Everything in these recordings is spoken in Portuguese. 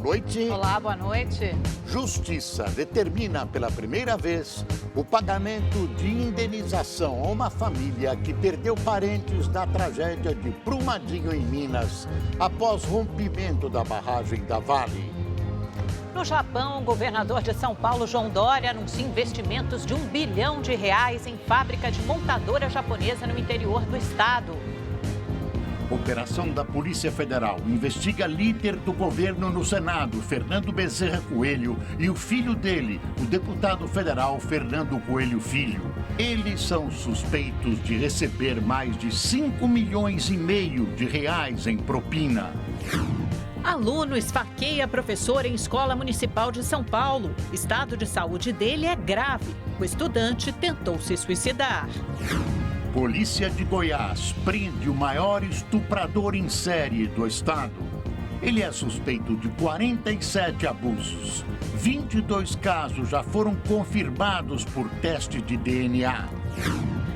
noite. Olá, boa noite. Justiça determina pela primeira vez o pagamento de indenização a uma família que perdeu parentes na tragédia de Brumadinho, em Minas, após rompimento da barragem da Vale. No Japão, o governador de São Paulo, João Dória, anuncia investimentos de R$1 bilhão em fábrica de montadora japonesa no interior do estado. Operação da Polícia Federal investiga líder do governo no Senado, Fernando Bezerra Coelho, e o filho dele, o deputado federal Fernando Coelho Filho. Eles são suspeitos de receber mais de R$5,5 milhões em propina. Aluno esfaqueia professor em escola municipal de São Paulo. Estado de saúde dele é grave. O estudante tentou se suicidar. Polícia de Goiás prende o maior estuprador em série do estado. Ele é suspeito de 47 abusos. 22 casos já foram confirmados por teste de DNA.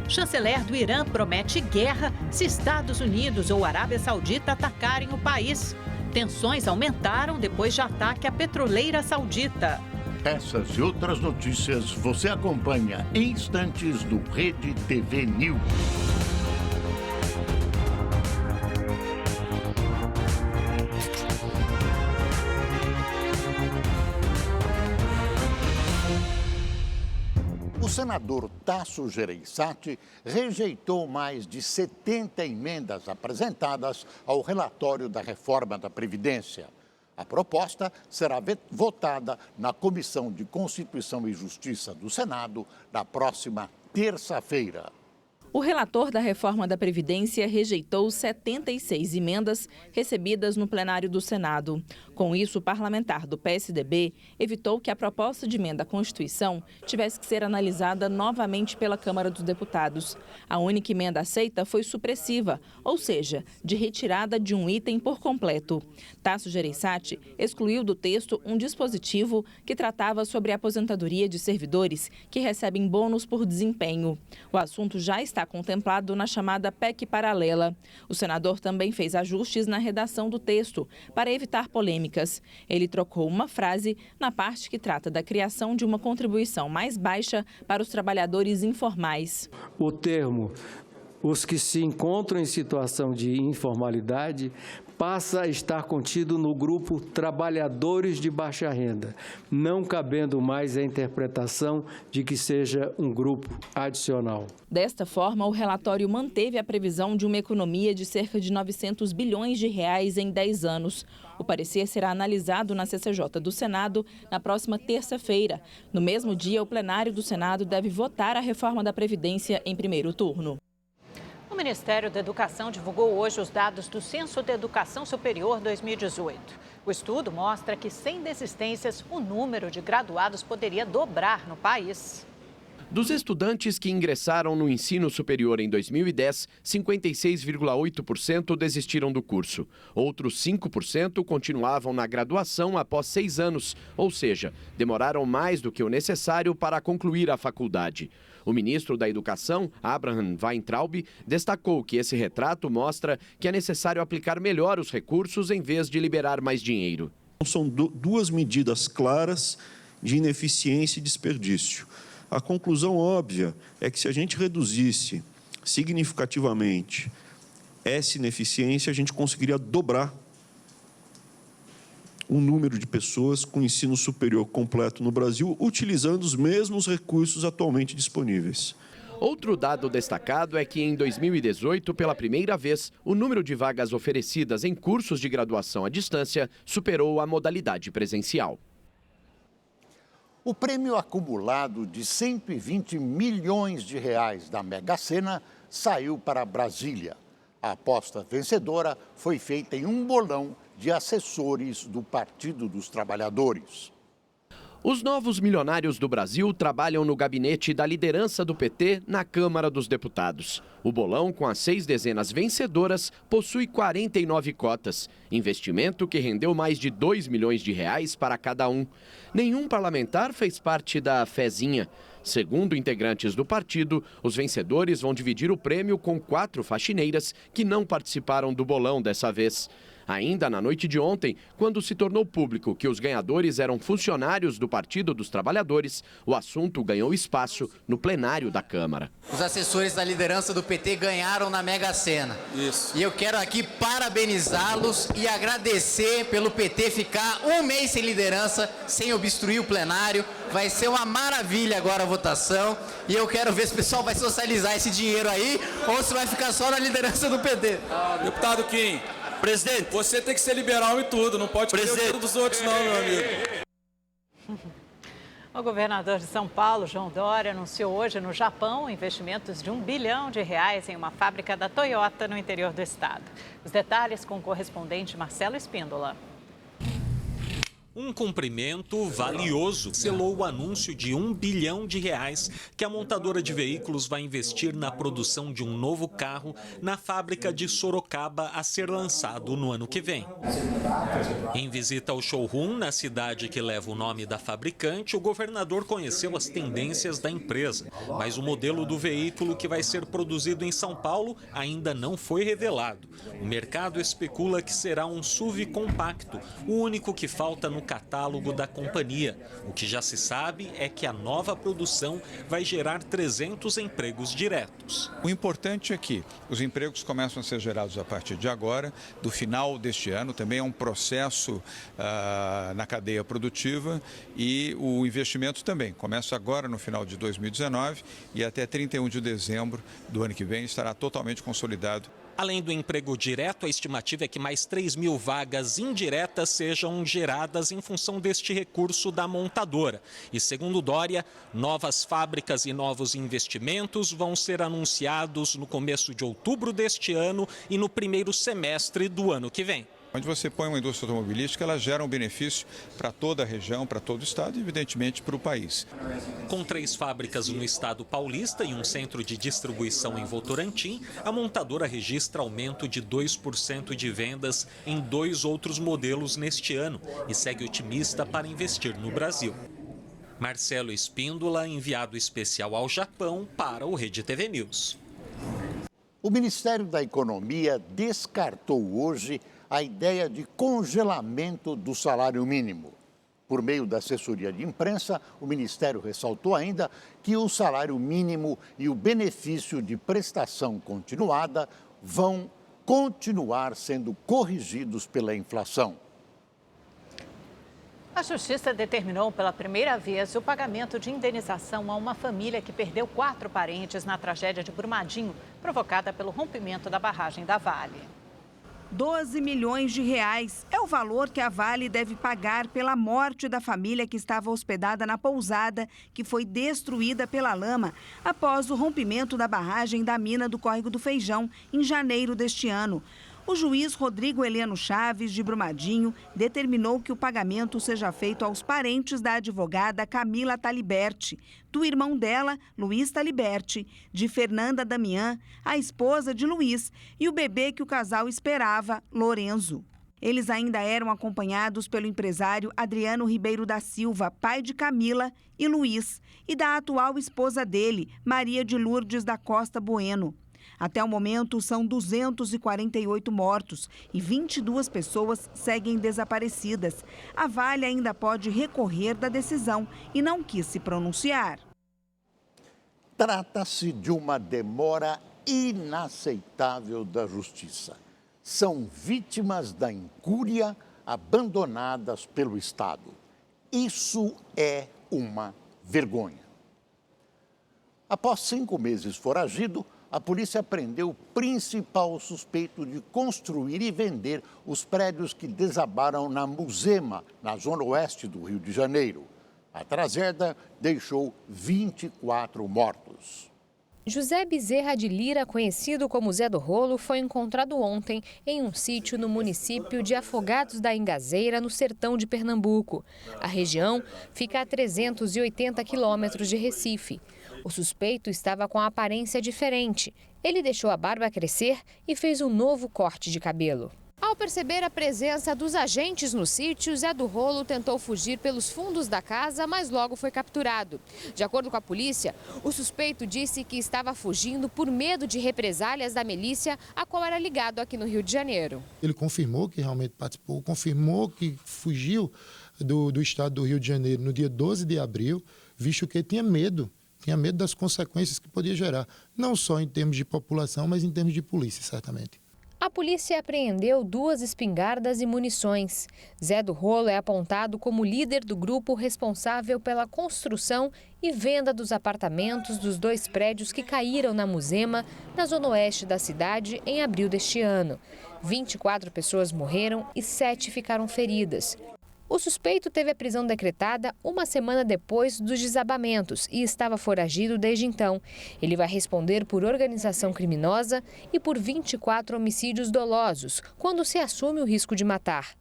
Chanceler do Irã promete guerra se Estados Unidos ou Arábia Saudita atacarem o país. Tensões aumentaram depois de ataque à petroleira saudita. Essas e outras notícias você acompanha em instantes do Rede TV News. O senador Tasso Gereissati rejeitou mais de 70 emendas apresentadas ao relatório da reforma da Previdência. A proposta será votada na Comissão de Constituição e Justiça do Senado na próxima terça-feira. O relator da reforma da Previdência rejeitou 76 emendas recebidas no plenário do Senado. Com isso, o parlamentar do PSDB evitou que a proposta de emenda à Constituição tivesse que ser analisada novamente pela Câmara dos Deputados. A única emenda aceita foi supressiva, ou seja, de retirada de um item por completo. Tasso Gereissati excluiu do texto um dispositivo que tratava sobre a aposentadoria de servidores que recebem bônus por desempenho. O assunto já está contemplado na chamada PEC paralela. O senador também fez ajustes na redação do texto para evitar polêmicas. Ele trocou uma frase na parte que trata da criação de uma contribuição mais baixa para os trabalhadores informais. O termo "os que se encontram em situação de informalidade" passa a estar contido no grupo trabalhadores de baixa renda, não cabendo mais a interpretação de que seja um grupo adicional. Desta forma, o relatório manteve a previsão de uma economia de cerca de R$900 bilhões em 10 anos. O parecer será analisado na CCJ do Senado na próxima terça-feira. No mesmo dia, o plenário do Senado deve votar a reforma da Previdência em primeiro turno. O Ministério da Educação divulgou hoje os dados do Censo de Educação Superior 2018. O estudo mostra que, sem desistências, o número de graduados poderia dobrar no país. Dos estudantes que ingressaram no ensino superior em 2010, 56,8% desistiram do curso. Outros 5% continuavam na graduação após 6 anos, ou seja, demoraram mais do que o necessário para concluir a faculdade. O ministro da Educação, Abraham Weintraub, destacou que esse retrato mostra que é necessário aplicar melhor os recursos em vez de liberar mais dinheiro. São duas medidas claras de ineficiência e desperdício. A conclusão óbvia é que se a gente reduzisse significativamente essa ineficiência, a gente conseguiria dobrar o número de pessoas com ensino superior completo no Brasil, utilizando os mesmos recursos atualmente disponíveis. Outro dado destacado é que em 2018, pela primeira vez, o número de vagas oferecidas em cursos de graduação à distância superou a modalidade presencial. O prêmio acumulado de R$120 milhões da Mega Sena saiu para Brasília. A aposta vencedora foi feita em um bolão de assessores do Partido dos Trabalhadores. Os novos milionários do Brasil trabalham no gabinete da liderança do PT na Câmara dos Deputados. O bolão, com as 6 dezenas vencedoras, possui 49 cotas, investimento que rendeu mais de R$2 milhões para cada um. Nenhum parlamentar fez parte da fezinha. Segundo integrantes do partido, os vencedores vão dividir o prêmio com 4 faxineiras que não participaram do bolão dessa vez. Ainda na noite de ontem, quando se tornou público que os ganhadores eram funcionários do Partido dos Trabalhadores, o assunto ganhou espaço no plenário da Câmara. Os assessores da liderança do PT ganharam na Mega Sena. Isso. E eu quero aqui parabenizá-los e agradecer pelo PT ficar um mês sem liderança, sem obstruir o plenário. Vai ser uma maravilha agora a votação. E eu quero ver se o pessoal vai socializar esse dinheiro aí ou se vai ficar só na liderança do PT. Deputado Kim, presidente, você tem que ser liberal em tudo, não pode querer o dinheiro dos outros não, meu amigo. O governador de São Paulo, João Dória, anunciou hoje no Japão investimentos de R$1 bilhão em uma fábrica da Toyota no interior do estado. Os detalhes com o correspondente Marcelo Espíndola. Um cumprimento valioso selou o anúncio de R$1 bilhão que a montadora de veículos vai investir na produção de um novo carro na fábrica de Sorocaba a ser lançado no ano que vem. Em visita ao showroom na cidade que leva o nome da fabricante, o governador conheceu as tendências da empresa, mas o modelo do veículo que vai ser produzido em São Paulo ainda não foi revelado. O mercado especula que será um SUV compacto, o único que falta no catálogo da companhia. O que já se sabe é que a nova produção vai gerar 300 empregos diretos. O importante é que os empregos começam a ser gerados a partir de agora, do final deste ano. Também é um processo na cadeia produtiva e o investimento também começa agora no final de 2019 e até 31 de dezembro do ano que vem estará totalmente consolidado. Além do emprego direto, a estimativa é que mais 3.000 vagas indiretas sejam geradas em função deste recurso da montadora. E segundo Dória, novas fábricas e novos investimentos vão ser anunciados no começo de outubro deste ano e no primeiro semestre do ano que vem. Onde você põe uma indústria automobilística, ela gera um benefício para toda a região, para todo o estado e, evidentemente, para o país. Com 3 fábricas no estado paulista e um centro de distribuição em Votorantim, a montadora registra aumento de 2% de vendas em 2 outros modelos neste ano e segue otimista para investir no Brasil. Marcelo Espíndola, enviado especial ao Japão para o Rede TV News. O Ministério da Economia descartou hoje a ideia de congelamento do salário mínimo. Por meio da assessoria de imprensa, o Ministério ressaltou ainda que o salário mínimo e o benefício de prestação continuada vão continuar sendo corrigidos pela inflação. A Justiça determinou pela primeira vez o pagamento de indenização a uma família que perdeu 4 parentes na tragédia de Brumadinho, provocada pelo rompimento da barragem da Vale. R$12 milhões é o valor que a Vale deve pagar pela morte da família que estava hospedada na pousada, que foi destruída pela lama após o rompimento da barragem da mina do Córrego do Feijão, em janeiro deste ano. O juiz Rodrigo Heleno Chaves, de Brumadinho, determinou que o pagamento seja feito aos parentes da advogada Camila Taliberti, do irmão dela, Luiz Taliberti, de Fernanda Damian, a esposa de Luiz, e o bebê que o casal esperava, Lorenzo. Eles ainda eram acompanhados pelo empresário Adriano Ribeiro da Silva, pai de Camila e Luiz, e da atual esposa dele, Maria de Lourdes da Costa Bueno. Até o momento, são 248 mortos e 22 pessoas seguem desaparecidas. A Vale ainda pode recorrer da decisão e não quis se pronunciar. Trata-se de uma demora inaceitável da Justiça. São vítimas da incúria abandonadas pelo Estado. Isso é uma vergonha. Após 5 meses foragido, a polícia prendeu o principal suspeito de construir e vender os prédios que desabaram na Muzema, na zona oeste do Rio de Janeiro. A tragédia deixou 24 mortos. José Bezerra de Lira, conhecido como Zé do Rolo, foi encontrado ontem em um sítio no município de Afogados da Ingazeira, no sertão de Pernambuco. A região fica a 380 quilômetros de Recife. O suspeito estava com a aparência diferente. Ele deixou a barba crescer e fez um novo corte de cabelo. Ao perceber a presença dos agentes no sítio, Zé do Rolo tentou fugir pelos fundos da casa, mas logo foi capturado. De acordo com a polícia, o suspeito disse que estava fugindo por medo de represálias da milícia, a qual era ligado aqui no Rio de Janeiro. Ele confirmou que realmente participou, confirmou que fugiu do estado do Rio de Janeiro no dia 12 de abril, visto que tinha medo das consequências que podia gerar, não só em termos de população, mas em termos de polícia, certamente. A polícia apreendeu 2 espingardas e munições. Zé do Rolo é apontado como líder do grupo responsável pela construção e venda dos apartamentos dos 2 prédios que caíram na Muzema, na zona oeste da cidade, em abril deste ano. 24 pessoas morreram e 7 ficaram feridas. O suspeito teve a prisão decretada uma semana depois dos desabamentos e estava foragido desde então. Ele vai responder por organização criminosa e por 24 homicídios dolosos, quando se assume o risco de matar.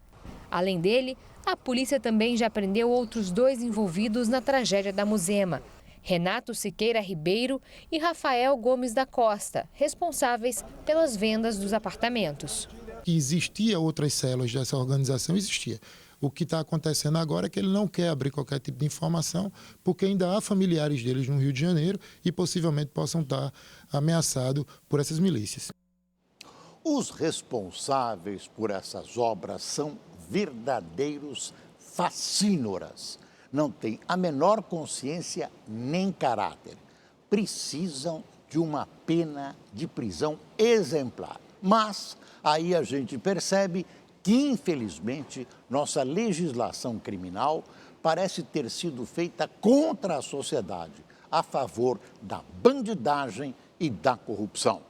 Além dele, a polícia também já prendeu outros 2 envolvidos na tragédia da Muzema: Renato Siqueira Ribeiro e Rafael Gomes da Costa, responsáveis pelas vendas dos apartamentos. Que existia outras células dessa organização, existia. O que está acontecendo agora é que ele não quer abrir qualquer tipo de informação, porque ainda há familiares deles no Rio de Janeiro e possivelmente possam estar ameaçados por essas milícias. Os responsáveis por essas obras são verdadeiros facínoras. Não têm a menor consciência nem caráter. Precisam de uma pena de prisão exemplar. Mas aí a gente percebe que, infelizmente, nossa legislação criminal parece ter sido feita contra a sociedade, a favor da bandidagem e da corrupção.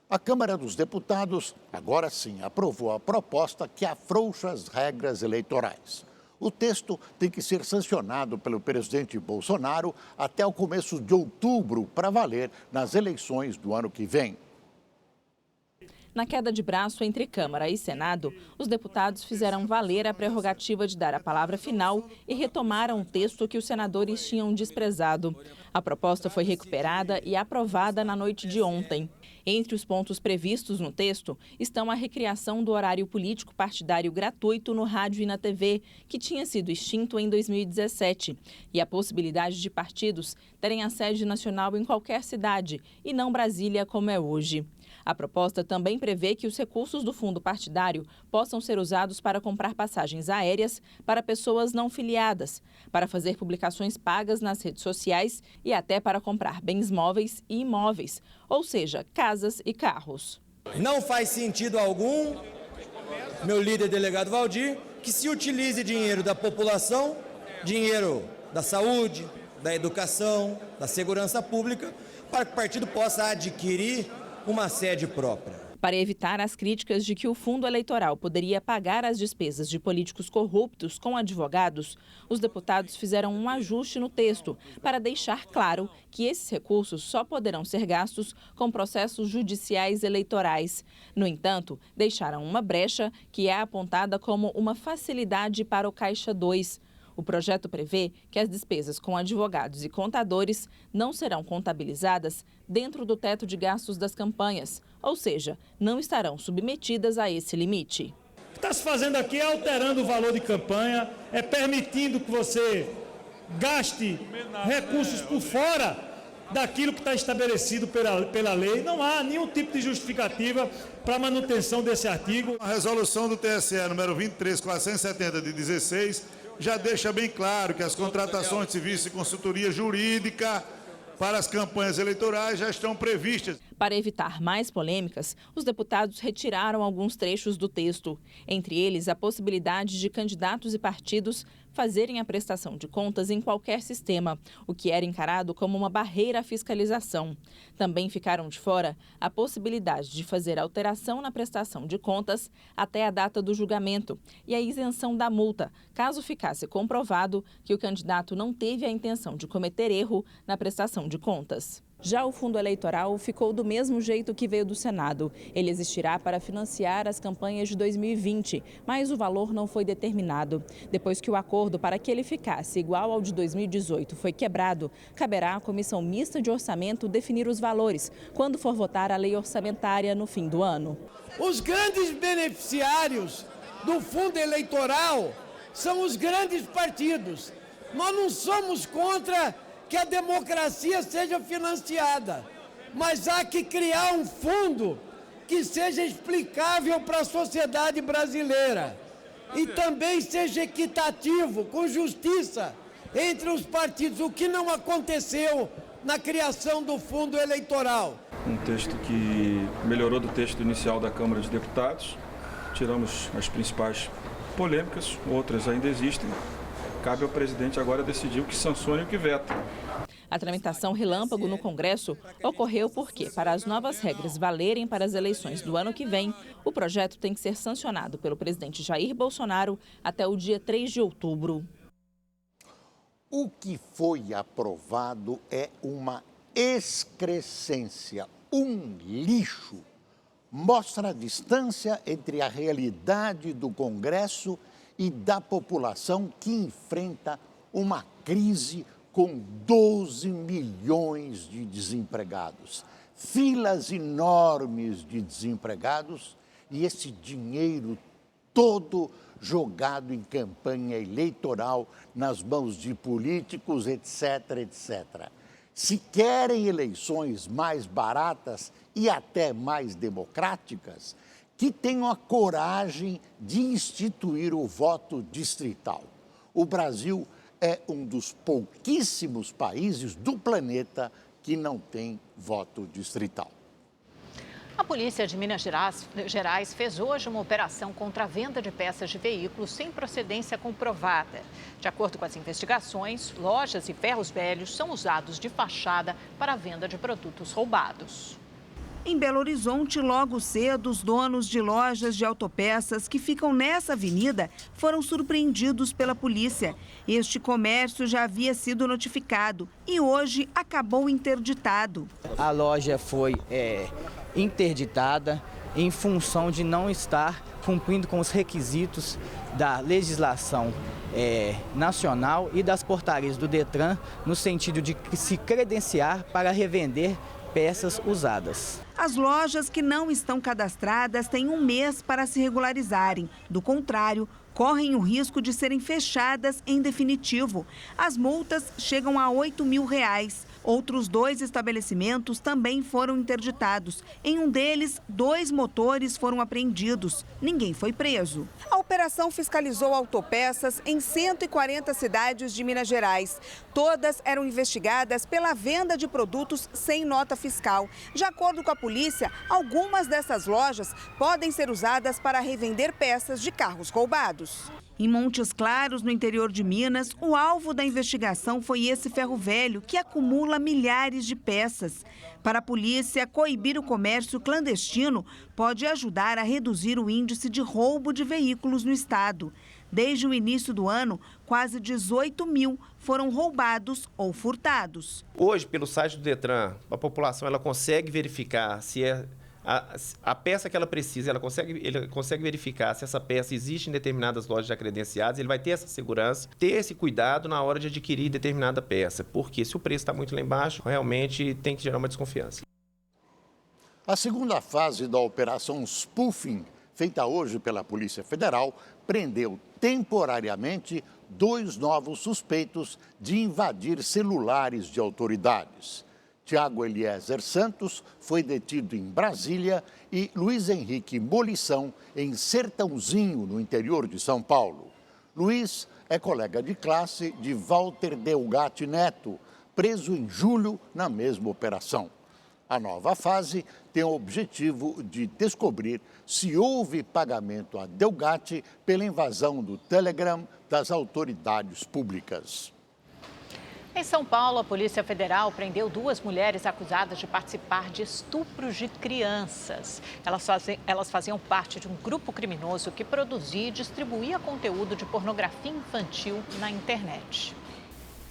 A Câmara dos Deputados, agora sim, aprovou a proposta que afrouxa as regras eleitorais. O texto tem que ser sancionado pelo presidente Bolsonaro até o começo de outubro para valer nas eleições do ano que vem. Na queda de braço entre Câmara e Senado, os deputados fizeram valer a prerrogativa de dar a palavra final e retomaram o texto que os senadores tinham desprezado. A proposta foi recuperada e aprovada na noite de ontem. Entre os pontos previstos no texto estão a recriação do horário político partidário gratuito no rádio e na TV, que tinha sido extinto em 2017, e a possibilidade de partidos terem a sede nacional em qualquer cidade, e não Brasília como é hoje. A proposta também prevê que os recursos do fundo partidário possam ser usados para comprar passagens aéreas para pessoas não filiadas, para fazer publicações pagas nas redes sociais e até para comprar bens móveis e imóveis, ou seja, casas e carros. Não faz sentido algum, meu líder delegado Valdir, que se utilize dinheiro da população, dinheiro da saúde, da educação, da segurança pública, para que o partido possa adquirir uma sede própria. Para evitar as críticas de que o fundo eleitoral poderia pagar as despesas de políticos corruptos com advogados, os deputados fizeram um ajuste no texto para deixar claro que esses recursos só poderão ser gastos com processos judiciais eleitorais. No entanto, deixaram uma brecha que é apontada como uma facilidade para o Caixa 2. O projeto prevê que as despesas com advogados e contadores não serão contabilizadas dentro do teto de gastos das campanhas, ou seja, não estarão submetidas a esse limite. O que está se fazendo aqui é alterando o valor de campanha, é permitindo que você gaste recursos por fora daquilo que está estabelecido pela lei. Não há nenhum tipo de justificativa para a manutenção desse artigo. A resolução do TSE número 23.470 de 16 já deixa bem claro que as contratações de serviço e consultoria jurídica para as campanhas eleitorais já estão previstas. Para evitar mais polêmicas, os deputados retiraram alguns trechos do texto. Entre eles, a possibilidade de candidatos e partidos fazerem a prestação de contas em qualquer sistema, o que era encarado como uma barreira à fiscalização. Também ficaram de fora a possibilidade de fazer alteração na prestação de contas até a data do julgamento e a isenção da multa, caso ficasse comprovado que o candidato não teve a intenção de cometer erro na prestação de contas. Já o fundo eleitoral ficou do mesmo jeito que veio do Senado. Ele existirá para financiar as campanhas de 2020, mas o valor não foi determinado. Depois que o acordo para que ele ficasse igual ao de 2018 foi quebrado, caberá à Comissão Mista de Orçamento definir os valores, quando for votar a lei orçamentária no fim do ano. Os grandes beneficiários do fundo eleitoral são os grandes partidos. Nós não somos contra que a democracia seja financiada, mas há que criar um fundo que seja explicável para a sociedade brasileira e também seja equitativo, com justiça entre os partidos, o que não aconteceu na criação do fundo eleitoral. Um texto que melhorou do texto inicial da Câmara de Deputados, tiramos as principais polêmicas, outras ainda existem. Cabe ao presidente agora decidir o que sanciona e o que veta. A tramitação relâmpago no Congresso ocorreu porque, para as novas regras valerem para as eleições do ano que vem, o projeto tem que ser sancionado pelo presidente Jair Bolsonaro até o dia 3 de outubro. O que foi aprovado é uma excrescência, um lixo. Mostra a distância entre a realidade do Congresso e da população que enfrenta uma crise com 12 milhões de desempregados, filas enormes de desempregados e esse dinheiro todo jogado em campanha eleitoral nas mãos de políticos, etc, etc. Se querem eleições mais baratas e até mais democráticas, que tenham a coragem de instituir o voto distrital. O Brasil é um dos pouquíssimos países do planeta que não tem voto distrital. A polícia de Minas Gerais fez hoje uma operação contra a venda de peças de veículos sem procedência comprovada. De acordo com as investigações, lojas e ferros velhos são usados de fachada para a venda de produtos roubados. Em Belo Horizonte, logo cedo, os donos de lojas de autopeças que ficam nessa avenida foram surpreendidos pela polícia. Este comércio já havia sido notificado e hoje acabou interditado. A loja foi interditada em função de não estar cumprindo com os requisitos da legislação nacional e das portarias do Detran, no sentido de se credenciar para revender peças usadas. As lojas que não estão cadastradas têm um mês para se regularizarem. Do contrário, correm o risco de serem fechadas em definitivo. As multas chegam a R$8 mil. Outros 2 estabelecimentos também foram interditados. Em um deles, 2 motores foram apreendidos. Ninguém foi preso. A operação fiscalizou autopeças em 140 cidades de Minas Gerais. Todas eram investigadas pela venda de produtos sem nota fiscal. De acordo com a polícia, algumas dessas lojas podem ser usadas para revender peças de carros roubados. Em Montes Claros, no interior de Minas, o alvo da investigação foi esse ferro velho que acumula milhares de peças. Para a polícia, coibir o comércio clandestino pode ajudar a reduzir o índice de roubo de veículos no estado. Desde o início do ano, quase 18 mil foram roubados ou furtados. Hoje, pelo site do Detran, a população ela consegue verificar se a peça que ela precisa, ele consegue verificar se essa peça existe em determinadas lojas já credenciadas, ele vai ter essa segurança, ter esse cuidado na hora de adquirir determinada peça, porque se o preço está muito lá embaixo, realmente tem que gerar uma desconfiança. A segunda fase da operação Spoofing, feita hoje pela Polícia Federal, prendeu temporariamente 2 novos suspeitos de invadir celulares de autoridades. Tiago Eliezer Santos foi detido em Brasília e Luiz Henrique Molição em Sertãozinho, no interior de São Paulo. Luiz é colega de classe de Walter Delgatti Neto, preso em julho na mesma operação. A nova fase tem o objetivo de descobrir se houve pagamento a Delgatti pela invasão do Telegram das autoridades públicas. Em São Paulo, a Polícia Federal prendeu 2 mulheres acusadas de participar de estupros de crianças. Elas faziam parte de um grupo criminoso que produzia e distribuía conteúdo de pornografia infantil na internet.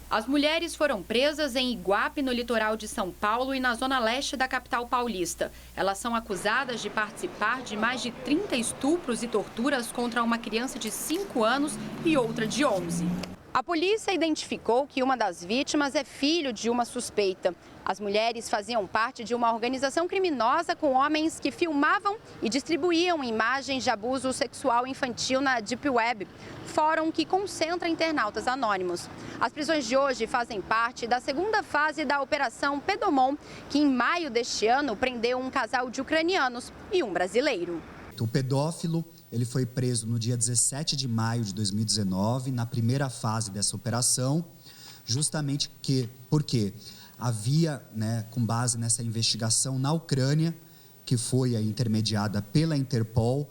As mulheres foram presas em Iguape, no litoral de São Paulo e na zona leste da capital paulista. Elas são acusadas de participar de mais de 30 estupros e torturas contra uma criança de 5 anos e outra de 11. A polícia identificou que uma das vítimas é filho de uma suspeita. As mulheres faziam parte de uma organização criminosa com homens que filmavam e distribuíam imagens de abuso sexual infantil na Deep Web, fórum que concentra internautas anônimos. As prisões de hoje fazem parte da segunda fase da Operação Pedomon, que em maio deste ano prendeu um casal de ucranianos e um brasileiro. O pedófilo, ele foi preso no dia 17 de maio de 2019, na primeira fase dessa operação, justamente porque havia, com base nessa investigação na Ucrânia, que foi intermediada pela Interpol,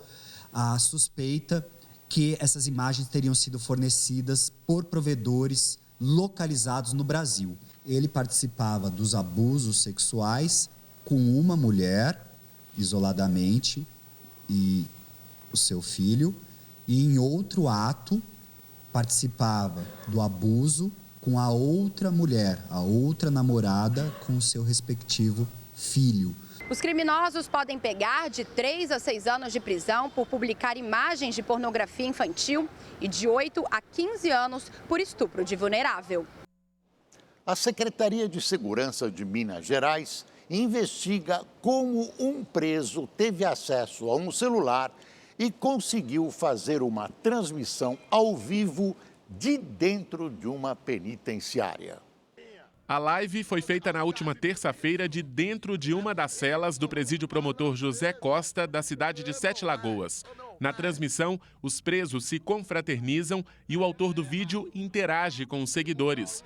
a suspeita que essas imagens teriam sido fornecidas por provedores localizados no Brasil. Ele participava dos abusos sexuais com uma mulher, isoladamente, e o seu filho, e em outro ato participava do abuso com a outra mulher, a outra namorada, com o seu respectivo filho. Os criminosos podem pegar de 3 a 6 anos de prisão por publicar imagens de pornografia infantil e de 8 a 15 anos por estupro de vulnerável. A Secretaria de Segurança de Minas Gerais investiga como um preso teve acesso a um celular e conseguiu fazer uma transmissão ao vivo de dentro de uma penitenciária. A live foi feita na última terça-feira de dentro de uma das celas do presídio promotor José Costa, da cidade de Sete Lagoas. Na transmissão, os presos se confraternizam e o autor do vídeo interage com os seguidores.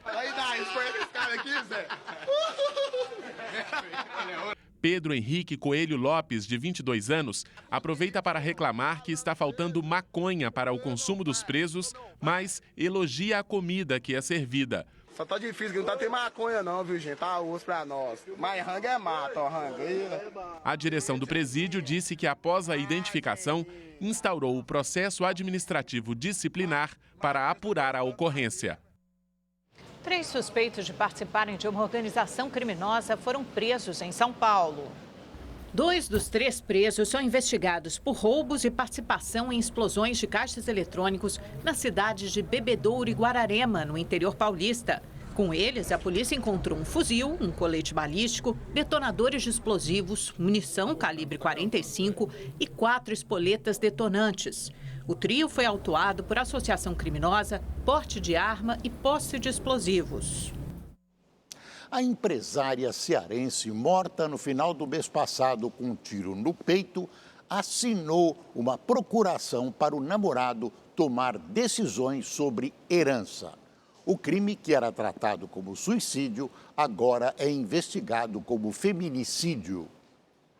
Pedro Henrique Coelho Lopes, de 22 anos, aproveita para reclamar que está faltando maconha para o consumo dos presos, mas elogia a comida que é servida. Só tá difícil, que não tá tendo maconha não, viu, gente? Tá osso pra nós. Mas rango é mato, ó, rangueira. A direção do presídio disse que, após a identificação, instaurou o processo administrativo disciplinar para apurar a ocorrência. 3 suspeitos de participarem de uma organização criminosa foram presos em São Paulo. 2 dos 3 presos são investigados por roubos e participação em explosões de caixas eletrônicos nas cidades de Bebedouro e Guararema, no interior paulista. Com eles, a polícia encontrou um fuzil, um colete balístico, detonadores de explosivos, munição calibre 45 e 4 espoletas detonantes. O trio foi autuado por associação criminosa, porte de arma e posse de explosivos. A empresária cearense, morta no final do mês passado com um tiro no peito, assinou uma procuração para o namorado tomar decisões sobre herança. O crime, que era tratado como suicídio, agora é investigado como feminicídio.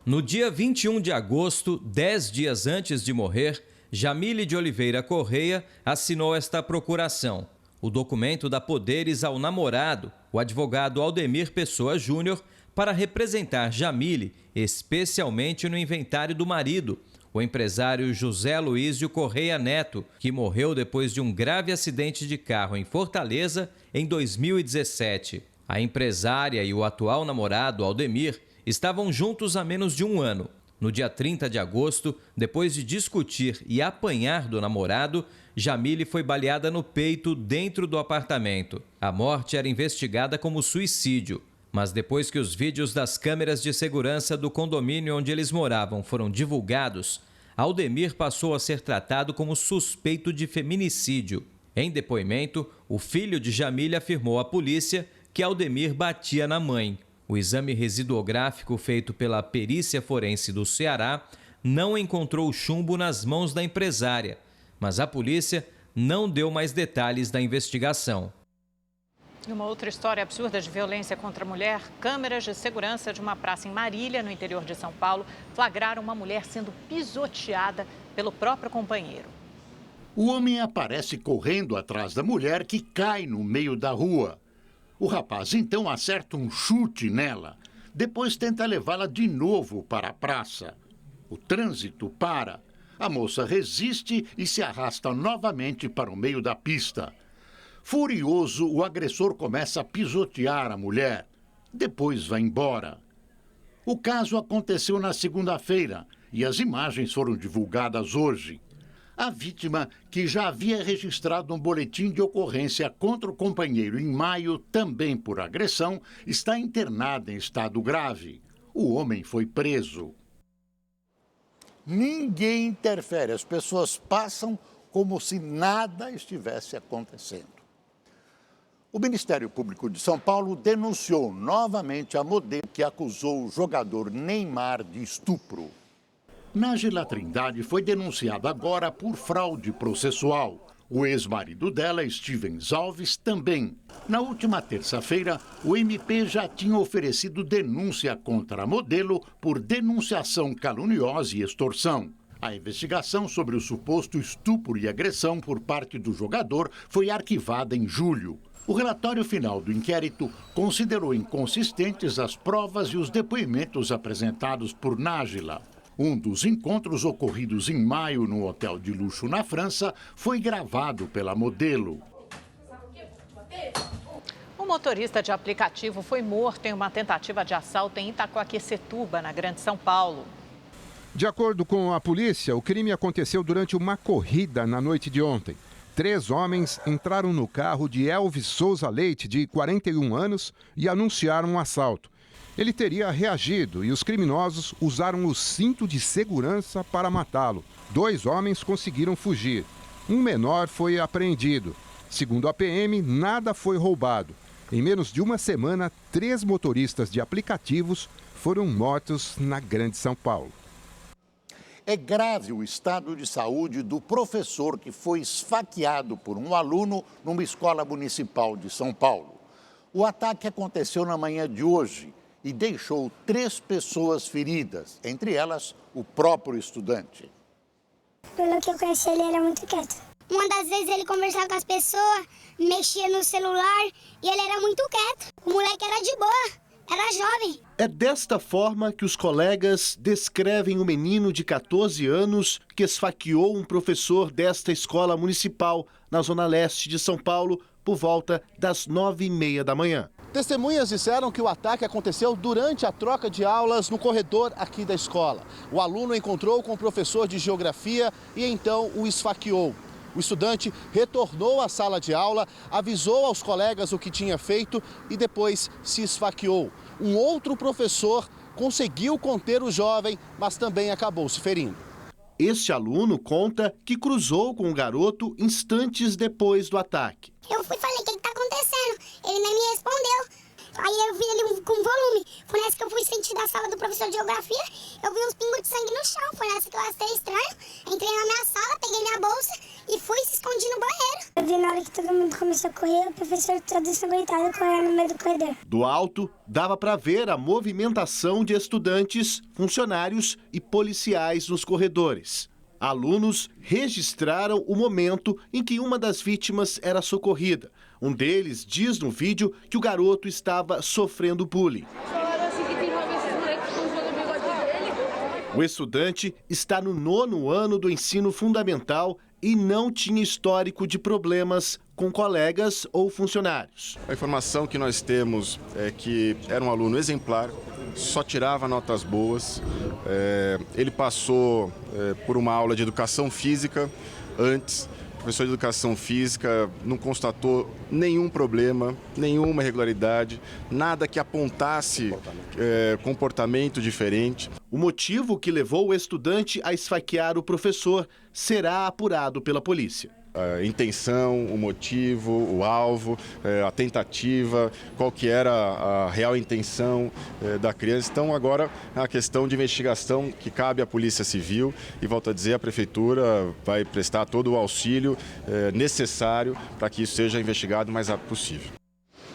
No dia 21 de agosto, 10 dias antes de morrer, Jamile de Oliveira Correia assinou esta procuração. O documento dá poderes ao namorado, o advogado Aldemir Pessoa Júnior, para representar Jamile, especialmente no inventário do marido, o empresário José Luísio Correia Neto, que morreu depois de um grave acidente de carro em Fortaleza em 2017. A empresária e o atual namorado, Aldemir, estavam juntos há menos de um ano. No dia 30 de agosto, depois de discutir e apanhar do namorado, Jamile foi baleada no peito dentro do apartamento. A morte era investigada como suicídio, mas depois que os vídeos das câmeras de segurança do condomínio onde eles moravam foram divulgados, Aldemir passou a ser tratado como suspeito de feminicídio. Em depoimento, o filho de Jamile afirmou à polícia que Aldemir batia na mãe. O exame residuográfico feito pela perícia forense do Ceará não encontrou chumbo nas mãos da empresária, mas a polícia não deu mais detalhes da investigação. E uma outra história absurda de violência contra a mulher: câmeras de segurança de uma praça em Marília, no interior de São Paulo, flagraram uma mulher sendo pisoteada pelo próprio companheiro. O homem aparece correndo atrás da mulher, que cai no meio da rua. O rapaz então acerta um chute nela, depois tenta levá-la de novo para a praça. O trânsito para. A moça resiste e se arrasta novamente para o meio da pista. Furioso, o agressor começa a pisotear a mulher. Depois vai embora. O caso aconteceu na segunda-feira e as imagens foram divulgadas hoje. A vítima, que já havia registrado um boletim de ocorrência contra o companheiro em maio, também por agressão, está internada em estado grave. O homem foi preso. Ninguém interfere, as pessoas passam como se nada estivesse acontecendo. O Ministério Público de São Paulo denunciou novamente a modelo que acusou o jogador Neymar de estupro. Nájila Trindade foi denunciada agora por fraude processual. O ex-marido dela, Stevens Alves, também. Na última terça-feira, o MP já tinha oferecido denúncia contra a modelo por denunciação caluniosa e extorsão. A investigação sobre o suposto estupro e agressão por parte do jogador foi arquivada em julho. O relatório final do inquérito considerou inconsistentes as provas e os depoimentos apresentados por Nájila. Um dos encontros ocorridos em maio no hotel de luxo na França foi gravado pela modelo. Um motorista de aplicativo foi morto em uma tentativa de assalto em Itacoaquecetuba, na Grande São Paulo. De acordo com a polícia, o crime aconteceu durante uma corrida na noite de ontem. 3 homens entraram no carro de Elvis Souza Leite, de 41 anos, e anunciaram um assalto. Ele teria reagido e os criminosos usaram o cinto de segurança para matá-lo. 2 homens conseguiram fugir. Um menor foi apreendido. Segundo a PM, nada foi roubado. Em menos de uma semana, 3 motoristas de aplicativos foram mortos na Grande São Paulo. É grave o estado de saúde do professor que foi esfaqueado por um aluno numa escola municipal de São Paulo. O ataque aconteceu na manhã de hoje e deixou 3 pessoas feridas, entre elas o próprio estudante. Pelo que eu conheci, ele era muito quieto. Uma das vezes ele conversava com as pessoas, mexia no celular e ele era muito quieto. O moleque era de boa. Era jovem. É desta forma que os colegas descrevem o menino de 14 anos que esfaqueou um professor desta escola municipal na zona leste de São Paulo por volta das 9h30 da manhã. Testemunhas disseram que o ataque aconteceu durante a troca de aulas no corredor aqui da escola. O aluno encontrou com o professor de geografia e então o esfaqueou. O estudante retornou à sala de aula, avisou aos colegas o que tinha feito e depois se esfaqueou. Um outro professor conseguiu conter o jovem, mas também acabou se ferindo. Este aluno conta que cruzou com o garoto instantes depois do ataque. Eu fui e falei, o que está acontecendo? Ele nem me respondeu. Aí eu vi ele com volume. Foi nessa que eu fui sentir da sala do professor de geografia. Eu vi uns pingos de sangue no chão. Foi nessa que eu achei estranho. Entrei na minha sala, peguei minha bolsa e fui se escondi no banheiro. Eu vi na hora que todo mundo começou a correr, o professor todo ensanguentado correndo no meio do corredor. Do alto, dava para ver a movimentação de estudantes, funcionários e policiais nos corredores. Alunos registraram o momento em que uma das vítimas era socorrida. Um deles diz no vídeo que o garoto estava sofrendo bullying. O estudante está no 9º ano do ensino fundamental e não tinha histórico de problemas com colegas ou funcionários. A informação que nós temos é que era um aluno exemplar, só tirava notas boas. Ele passou por uma aula de educação física antes. O professor de educação física não constatou nenhum problema, nenhuma irregularidade, nada que apontasse comportamento diferente. O motivo que levou o estudante a esfaquear o professor será apurado pela polícia. A intenção, o motivo, o alvo, a tentativa, qual que era a real intenção da criança. Então agora é a questão de investigação que cabe à Polícia Civil e, volto a dizer, a Prefeitura vai prestar todo o auxílio necessário para que isso seja investigado o mais rápido possível.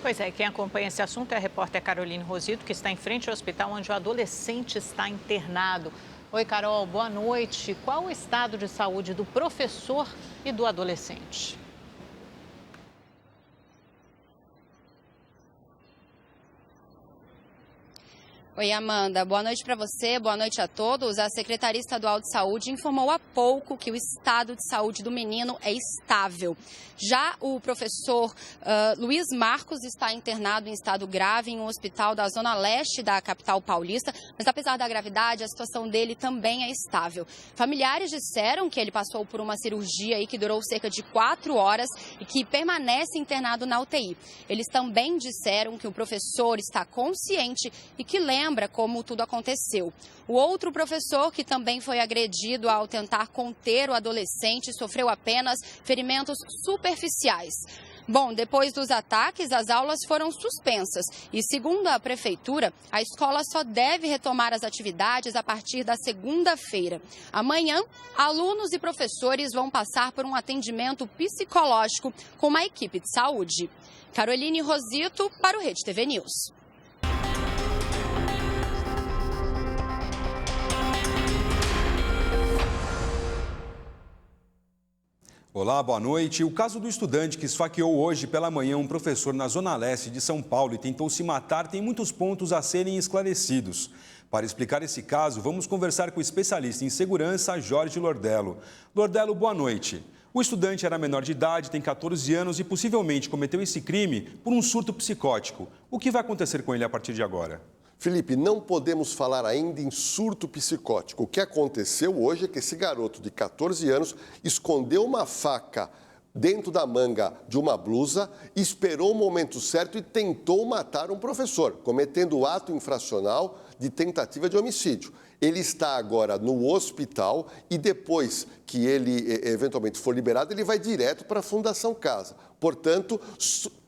Pois é, quem acompanha esse assunto é a repórter Caroline Rosito, que está em frente ao hospital onde o adolescente está internado. Oi, Carol, boa noite. Qual o estado de saúde do professor e do adolescente? Oi, Amanda. Boa noite para você, boa noite a todos. A Secretaria Estadual de Saúde informou há pouco que o estado de saúde do menino é estável. Já o professor Luiz Marcos está internado em estado grave em um hospital da zona leste da capital paulista, mas apesar da gravidade, a situação dele também é estável. Familiares disseram que ele passou por uma cirurgia aí que durou cerca de 4 horas e que permanece internado na UTI. Eles também disseram que o professor está consciente e que lembra como tudo aconteceu. O outro professor, que também foi agredido ao tentar conter o adolescente, sofreu apenas ferimentos superficiais. Bom, depois dos ataques, as aulas foram suspensas e, segundo a prefeitura, a escola só deve retomar as atividades a partir da segunda-feira. Amanhã, alunos e professores vão passar por um atendimento psicológico com uma equipe de saúde. Caroline Rosito, para o Rede TV News. Olá, boa noite. O caso do estudante que esfaqueou hoje pela manhã um professor na zona leste de São Paulo e tentou se matar tem muitos pontos a serem esclarecidos. Para explicar esse caso, vamos conversar com o especialista em segurança, Jorge Lordello. Lordello, boa noite. O estudante era menor de idade, tem 14 anos e possivelmente cometeu esse crime por um surto psicótico. O que vai acontecer com ele a partir de agora? Felipe, não podemos falar ainda em surto psicótico. O que aconteceu hoje é que esse garoto de 14 anos escondeu uma faca dentro da manga de uma blusa, esperou o momento certo e tentou matar um professor, cometendo o ato infracional de tentativa de homicídio. Ele está agora no hospital e depois que ele eventualmente for liberado, ele vai direto para a Fundação Casa. Portanto,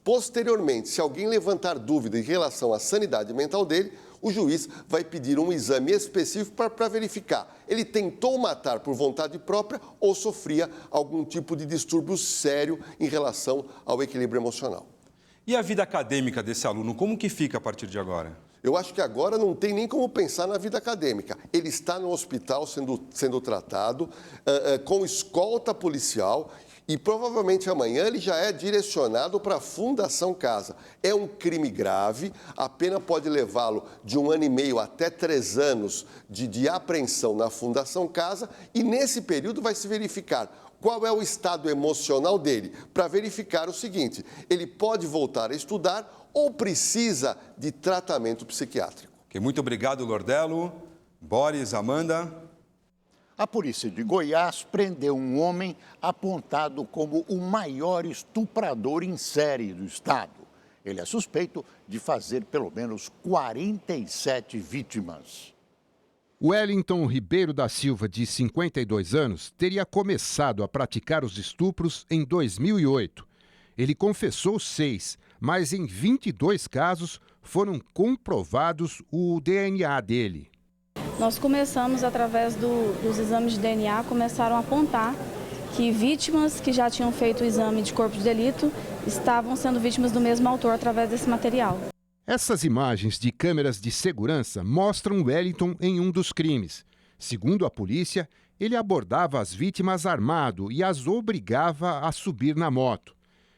posteriormente, se alguém levantar dúvida em relação à sanidade mental dele, o juiz vai pedir um exame específico para verificar. Ele tentou matar por vontade própria ou sofria algum tipo de distúrbio sério em relação ao equilíbrio emocional. E a vida acadêmica desse aluno, como que fica a partir de agora? Eu acho que agora não tem nem como pensar na vida acadêmica. Ele está no hospital sendo tratado, com escolta policial e provavelmente amanhã ele já é direcionado para a Fundação Casa. É um crime grave, a pena pode levá-lo de 1 ano e meio até 3 anos de apreensão na Fundação Casa e nesse período vai se verificar qual é o estado emocional dele, para verificar o seguinte, ele pode voltar a estudar ou precisa de tratamento psiquiátrico. Muito obrigado, Lordello. Boris, Amanda. A polícia de Goiás prendeu um homem apontado como o maior estuprador em série do estado. Ele é suspeito de fazer pelo menos 47 vítimas. Wellington Ribeiro da Silva, de 52 anos, teria começado a praticar os estupros em 2008. Ele confessou 6, mas em 22 casos foram comprovados o DNA dele. Nós começamos, através dos exames de DNA, começaram a apontar que vítimas que já tinham feito o exame de corpo de delito estavam sendo vítimas do mesmo autor através desse material. Essas imagens de câmeras de segurança mostram Wellington em um dos crimes. Segundo a polícia, ele abordava as vítimas armado e as obrigava a subir na moto.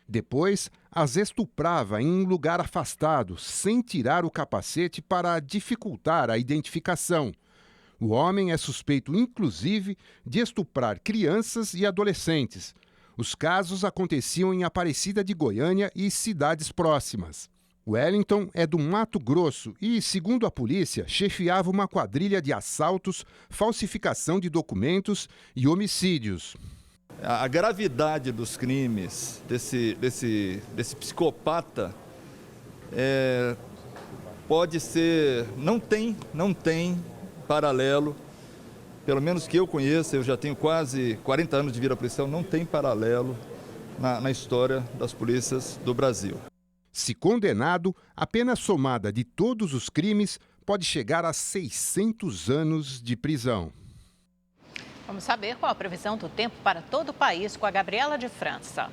Depois, as estuprava em um lugar afastado, sem tirar o capacete para dificultar a identificação. O homem é suspeito, inclusive, de estuprar crianças e adolescentes. Os casos aconteciam em Aparecida de Goiânia e cidades próximas. Wellington é do Mato Grosso e, segundo a polícia, chefiava uma quadrilha de assaltos, falsificação de documentos e homicídios. A gravidade dos crimes desse psicopata pode ser, não tem paralelo, pelo menos que eu conheça, eu já tenho quase 40 anos de vida policial, não tem paralelo na história das polícias do Brasil. Se condenado, a pena somada de todos os crimes pode chegar a 600 anos de prisão. Vamos saber qual a previsão do tempo para todo o país com a Gabriela de França.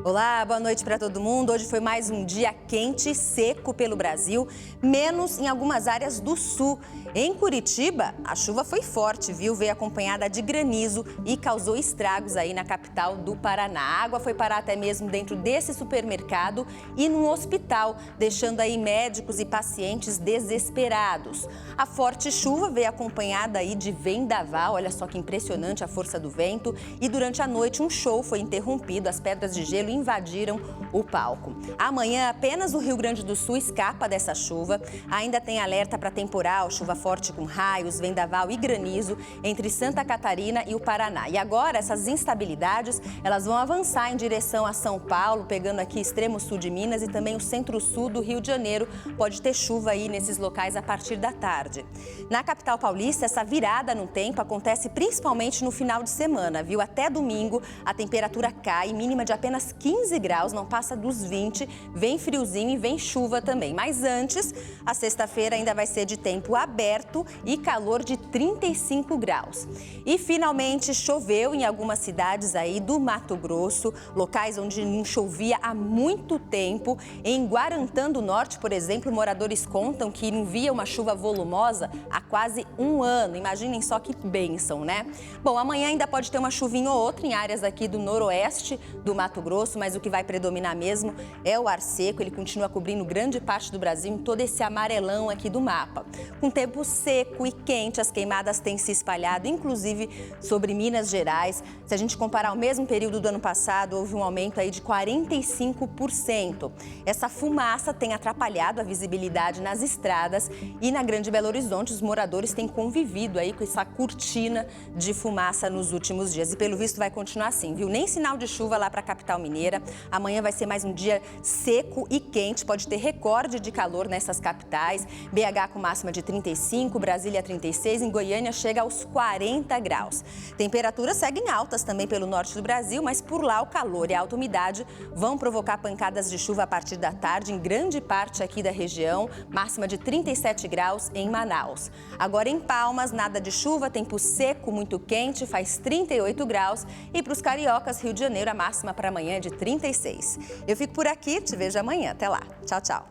Olá, boa noite para todo mundo. Hoje foi mais um dia quente e seco pelo Brasil, menos em algumas áreas do sul. Em Curitiba, a chuva foi forte, viu? Veio acompanhada de granizo e causou estragos aí na capital do Paraná. A água foi parar até mesmo dentro desse supermercado e num hospital, deixando aí médicos e pacientes desesperados. A forte chuva veio acompanhada aí de vendaval, olha só que impressionante a força do vento. E durante a noite um show foi interrompido, as pedras de gelo invadiram o palco. Amanhã apenas o Rio Grande do Sul escapa dessa chuva. Ainda tem alerta para temporal, chuva forte com raios, vendaval e granizo entre Santa Catarina e o Paraná. E agora essas instabilidades, elas vão avançar em direção a São Paulo, pegando aqui extremo sul de Minas e também o centro-sul do Rio de Janeiro. Pode ter chuva aí nesses locais a partir da tarde. Na capital paulista, essa virada no tempo acontece principalmente no final de semana, viu? Até domingo a temperatura cai, mínima de apenas 15 graus, não passa dos 20, vem friozinho e vem chuva também. Mas antes, a sexta-feira ainda vai ser de tempo aberto e calor de 35 graus. E finalmente choveu em algumas cidades aí do Mato Grosso, locais onde não chovia há muito tempo. Em Guarantã do Norte, por exemplo, moradores contam que não via uma chuva volumosa há quase um ano. Imaginem só que bênção, né? Bom, amanhã ainda pode ter uma chuvinha ou outra em áreas aqui do noroeste do Mato Grosso, mas o que vai predominar mesmo é o ar seco. Ele continua cobrindo grande parte do Brasil em todo esse amarelão aqui do mapa. Com tempo seco e quente, as queimadas têm se espalhado, inclusive sobre Minas Gerais. Se a gente comparar o mesmo período do ano passado, houve um aumento aí de 45%. Essa fumaça tem atrapalhado a visibilidade nas estradas e na Grande Belo Horizonte os moradores têm convivido aí com essa cortina de fumaça nos últimos dias. E pelo visto vai continuar assim, viu? Nem sinal de chuva lá para a capital mineira. Amanhã vai ser mais um dia seco e quente, pode ter recorde de calor nessas capitais. BH com máxima de 35, Brasília 36, em Goiânia chega aos 40 graus. Temperaturas seguem altas também pelo norte do Brasil, mas por lá o calor e a alta umidade vão provocar pancadas de chuva a partir da tarde em grande parte aqui da região, máxima de 37 graus em Manaus. Agora em Palmas, nada de chuva, tempo seco, muito quente, faz 38 graus. E para os cariocas, Rio de Janeiro, a máxima para amanhã é de 36. Eu fico por aqui, te vejo amanhã. Até lá. Tchau, tchau.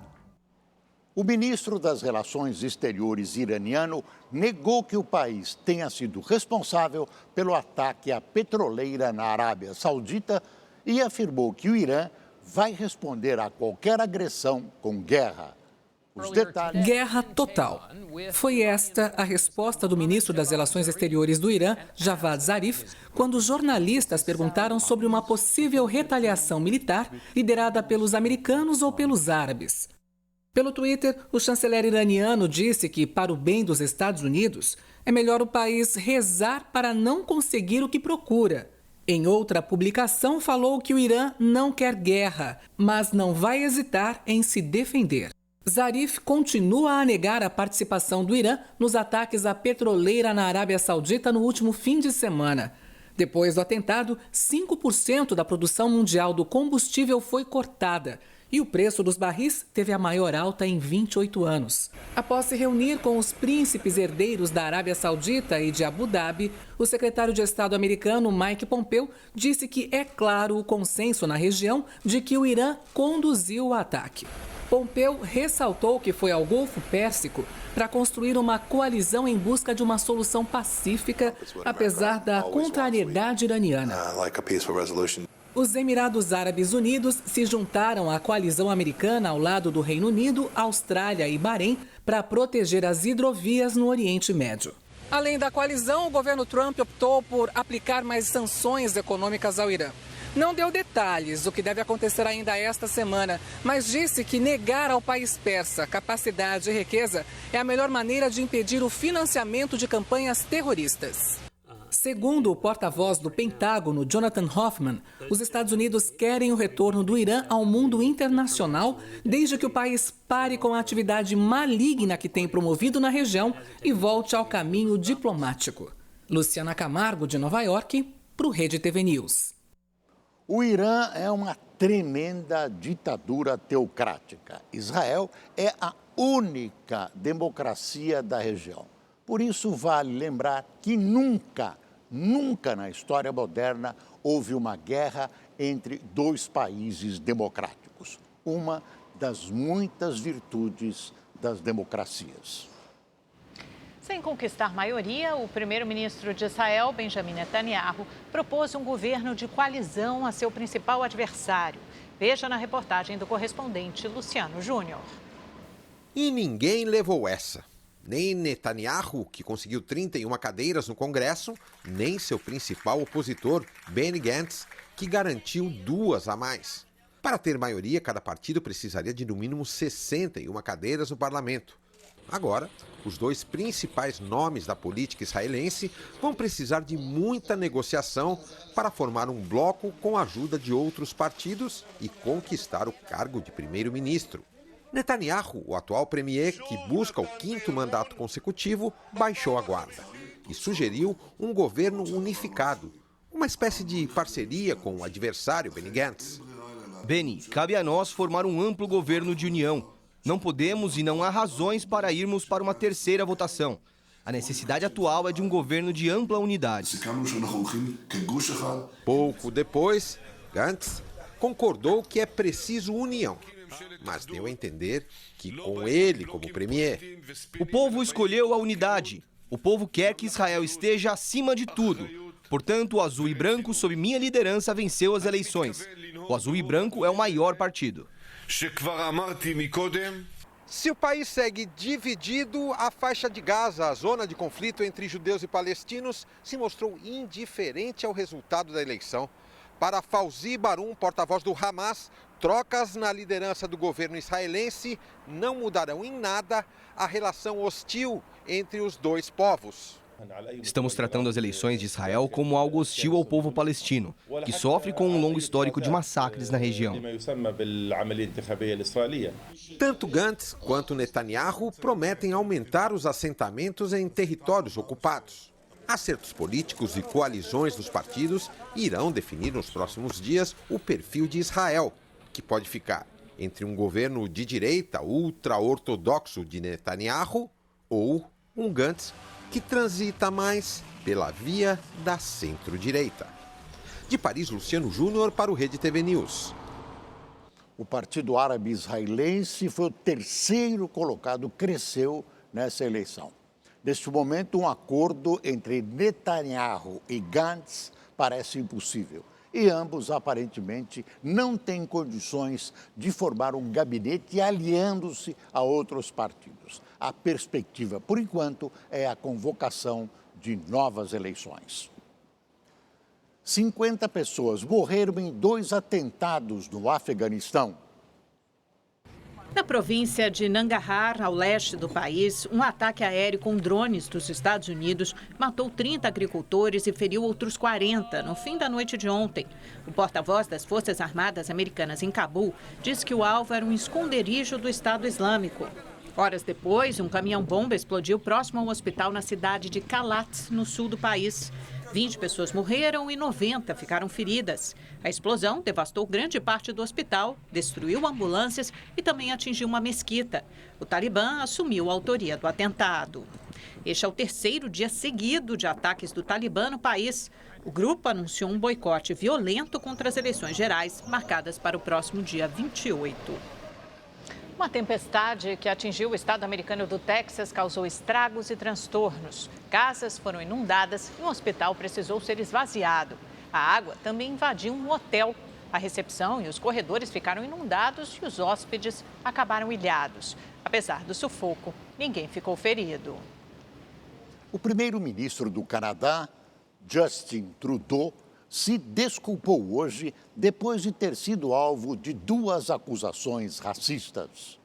O ministro das Relações Exteriores iraniano negou que o país tenha sido responsável pelo ataque à petroleira na Arábia Saudita e afirmou que o Irã vai responder a qualquer agressão com guerra. Os detalhes... Guerra total. Foi esta a resposta do ministro das Relações Exteriores do Irã, Javad Zarif, quando jornalistas perguntaram sobre uma possível retaliação militar liderada pelos americanos ou pelos árabes. Pelo Twitter, o chanceler iraniano disse que, para o bem dos Estados Unidos, é melhor o país rezar para não conseguir o que procura. Em outra publicação, falou que o Irã não quer guerra, mas não vai hesitar em se defender. Zarif continua a negar a participação do Irã nos ataques à petroleira na Arábia Saudita no último fim de semana. Depois do atentado, 5% da produção mundial do combustível foi cortada e o preço dos barris teve a maior alta em 28 anos. Após se reunir com os príncipes herdeiros da Arábia Saudita e de Abu Dhabi, o secretário de Estado americano Mike Pompeo disse que é claro o consenso na região de que o Irã conduziu o ataque. Pompeo ressaltou que foi ao Golfo Pérsico para construir uma coalizão em busca de uma solução pacífica, apesar da contrariedade iraniana. Os Emirados Árabes Unidos se juntaram à coalizão americana ao lado do Reino Unido, Austrália e Bahrein para proteger as hidrovias no Oriente Médio. Além da coalizão, o governo Trump optou por aplicar mais sanções econômicas ao Irã. Não deu detalhes do que deve acontecer ainda esta semana, mas disse que negar ao país persa capacidade e riqueza é a melhor maneira de impedir o financiamento de campanhas terroristas. Segundo o porta-voz do Pentágono, Jonathan Hoffman, os Estados Unidos querem o retorno do Irã ao mundo internacional desde que o país pare com a atividade maligna que tem promovido na região e volte ao caminho diplomático. Luciana Camargo, de Nova York, para o Rede TV News. O Irã é uma tremenda ditadura teocrática. Israel é a única democracia da região. Por isso, vale lembrar que nunca na história moderna houve uma guerra entre dois países democráticos. Uma das muitas virtudes das democracias. Sem conquistar maioria, o primeiro-ministro de Israel, Benjamin Netanyahu, propôs um governo de coalizão a seu principal adversário. Veja na reportagem do correspondente Luciano Júnior. E ninguém levou essa. Nem Netanyahu, que conseguiu 31 cadeiras no Congresso, nem seu principal opositor, Benny Gantz, que garantiu 2 a mais. Para ter maioria, cada partido precisaria de no mínimo 61 cadeiras no parlamento. Agora, os 2 principais nomes da política israelense vão precisar de muita negociação para formar um bloco com a ajuda de outros partidos e conquistar o cargo de primeiro-ministro. Netanyahu, o atual premier, que busca o 5º mandato consecutivo, baixou a guarda e sugeriu um governo unificado, uma espécie de parceria com o adversário Benny Gantz. Benny, cabe a nós formar um amplo governo de união. Não podemos e não há razões para irmos para uma terceira votação. A necessidade atual é de um governo de ampla unidade. Pouco depois, Gantz concordou que é preciso união, mas deu a entender que com ele como premier... O povo escolheu a unidade. O povo quer que Israel esteja acima de tudo. Portanto, o Azul e Branco, sob minha liderança, venceu as eleições. O Azul e Branco é o maior partido. Se o país segue dividido, a faixa de Gaza, a zona de conflito entre judeus e palestinos, se mostrou indiferente ao resultado da eleição. Para Fawzi Barum, porta-voz do Hamas, trocas na liderança do governo israelense não mudarão em nada a relação hostil entre os 2 povos. Estamos tratando as eleições de Israel como algo hostil ao povo palestino, que sofre com um longo histórico de massacres na região. Tanto Gantz quanto Netanyahu prometem aumentar os assentamentos em territórios ocupados. Acertos políticos e coalizões dos partidos irão definir nos próximos dias o perfil de Israel, que pode ficar entre um governo de direita ultra-ortodoxo de Netanyahu ou um Gantz que transita mais pela via da centro-direita. De Paris, Luciano Júnior para o Rede TV News. O Partido Árabe Israelense foi o 3º colocado, cresceu nessa eleição. Neste momento, um acordo entre Netanyahu e Gantz parece impossível. E ambos, aparentemente, não têm condições de formar um gabinete aliando-se a outros partidos. A perspectiva, por enquanto, é a convocação de novas eleições. 50 pessoas morreram em 2 atentados no Afeganistão. Na província de Nangarhar, ao leste do país, um ataque aéreo com drones dos Estados Unidos matou 30 agricultores e feriu outros 40 no fim da noite de ontem. O porta-voz das Forças Armadas Americanas em Cabul diz que o alvo era um esconderijo do Estado Islâmico. Horas depois, um caminhão-bomba explodiu próximo ao hospital na cidade de Kalat, no sul do país. 20 pessoas morreram e 90 ficaram feridas. A explosão devastou grande parte do hospital, destruiu ambulâncias e também atingiu uma mesquita. O Talibã assumiu a autoria do atentado. Este é o 3º dia seguido de ataques do Talibã no país. O grupo anunciou um boicote violento contra as eleições gerais, marcadas para o próximo dia 28. Uma tempestade que atingiu o estado americano do Texas causou estragos e transtornos. Casas foram inundadas e um hospital precisou ser esvaziado. A água também invadiu um hotel. A recepção e os corredores ficaram inundados e os hóspedes acabaram ilhados. Apesar do sufoco, ninguém ficou ferido. O primeiro-ministro do Canadá, Justin Trudeau, se desculpou hoje depois de ter sido alvo de 2 acusações racistas.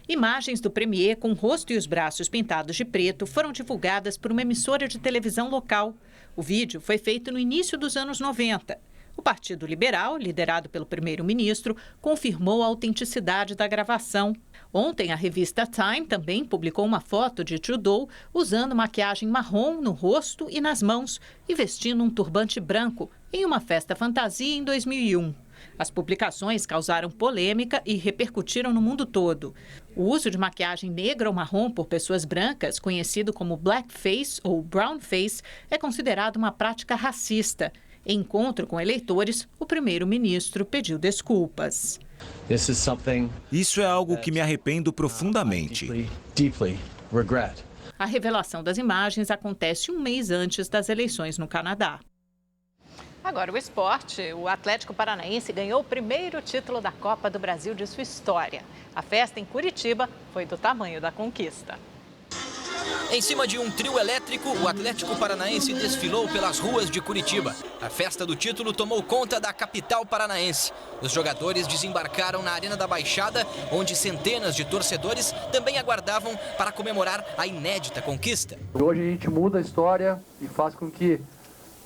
Imagens do premier com o rosto e os braços pintados de preto foram divulgadas por uma emissora de televisão local. O vídeo foi feito no início dos anos 90. O Partido Liberal, liderado pelo primeiro-ministro, confirmou a autenticidade da gravação. Ontem, a revista Time também publicou uma foto de Trudeau usando maquiagem marrom no rosto e nas mãos e vestindo um turbante branco em uma festa fantasia em 2001. As publicações causaram polêmica e repercutiram no mundo todo. O uso de maquiagem negra ou marrom por pessoas brancas, conhecido como blackface ou brownface, é considerado uma prática racista. Em encontro com eleitores, o primeiro-ministro pediu desculpas. Isso é algo que me arrependo profundamente. A revelação das imagens acontece um mês antes das eleições no Canadá. Agora o esporte. O Atlético Paranaense ganhou o primeiro título da Copa do Brasil de sua história. A festa em Curitiba foi do tamanho da conquista. Em cima de um trio elétrico, o Atlético Paranaense desfilou pelas ruas de Curitiba. A festa do título tomou conta da capital paranaense. Os jogadores desembarcaram na Arena da Baixada, onde centenas de torcedores também aguardavam para comemorar a inédita conquista. Hoje a gente muda a história e faz com que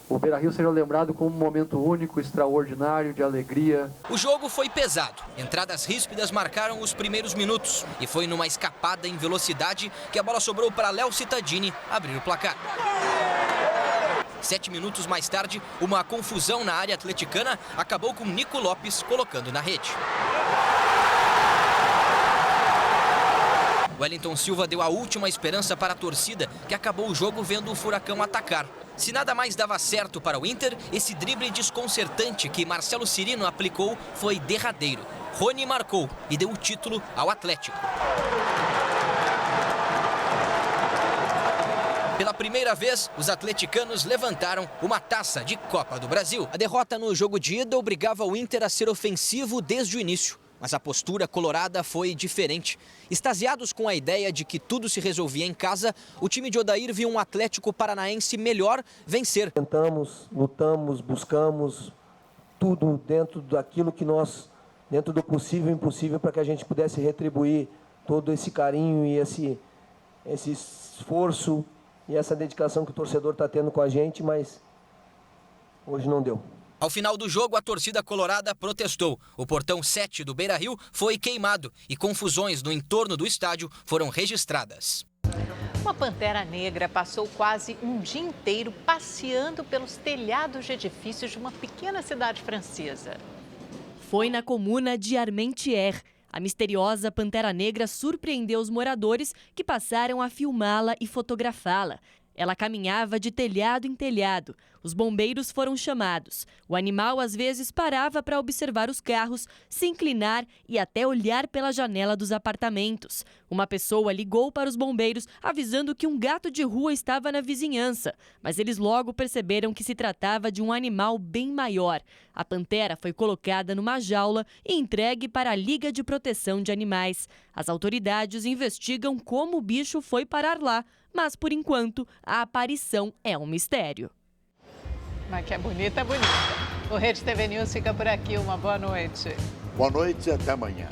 o Beira-Rio seja lembrado como um momento único, extraordinário, de alegria. O jogo foi pesado. Entradas ríspidas marcaram os primeiros minutos. E foi numa escapada em velocidade que a bola sobrou para Léo Cittadini abrir o placar. 7 minutos mais tarde, uma confusão na área atleticana acabou com Nico Lopes colocando na rede. Wellington Silva deu a última esperança para a torcida, que acabou o jogo vendo o Furacão atacar. Se nada mais dava certo para o Inter, esse drible desconcertante que Marcelo Cirino aplicou foi derradeiro. Rony marcou e deu o título ao Atlético. Pela primeira vez, os atleticanos levantaram uma taça de Copa do Brasil. A derrota no jogo de ida obrigava o Inter a ser ofensivo desde o início. Mas a postura colorada foi diferente. Extasiados com a ideia de que tudo se resolvia em casa, o time de Odair viu um Atlético Paranaense melhor vencer. Tentamos, lutamos, buscamos tudo dentro daquilo que nós, dentro do possível e impossível, para que a gente pudesse retribuir todo esse carinho e esse esforço e essa dedicação que o torcedor está tendo com a gente, mas hoje não deu. Ao final do jogo, a torcida colorada protestou. O portão 7 do Beira-Rio foi queimado e confusões no entorno do estádio foram registradas. Uma pantera negra passou quase um dia inteiro passeando pelos telhados de edifícios de uma pequena cidade francesa. Foi na comuna de Armentières. A misteriosa pantera negra surpreendeu os moradores que passaram a filmá-la e fotografá-la. Ela caminhava de telhado em telhado. Os bombeiros foram chamados. O animal às vezes parava para observar os carros, se inclinar e até olhar pela janela dos apartamentos. Uma pessoa ligou para os bombeiros avisando que um gato de rua estava na vizinhança, mas eles logo perceberam que se tratava de um animal bem maior. A pantera foi colocada numa jaula e entregue para a Liga de Proteção de Animais. As autoridades investigam como o bicho foi parar lá, mas por enquanto a aparição é um mistério. Mas que é bonita, é bonita. O Rede TV News fica por aqui. Uma boa noite. Boa noite e até amanhã.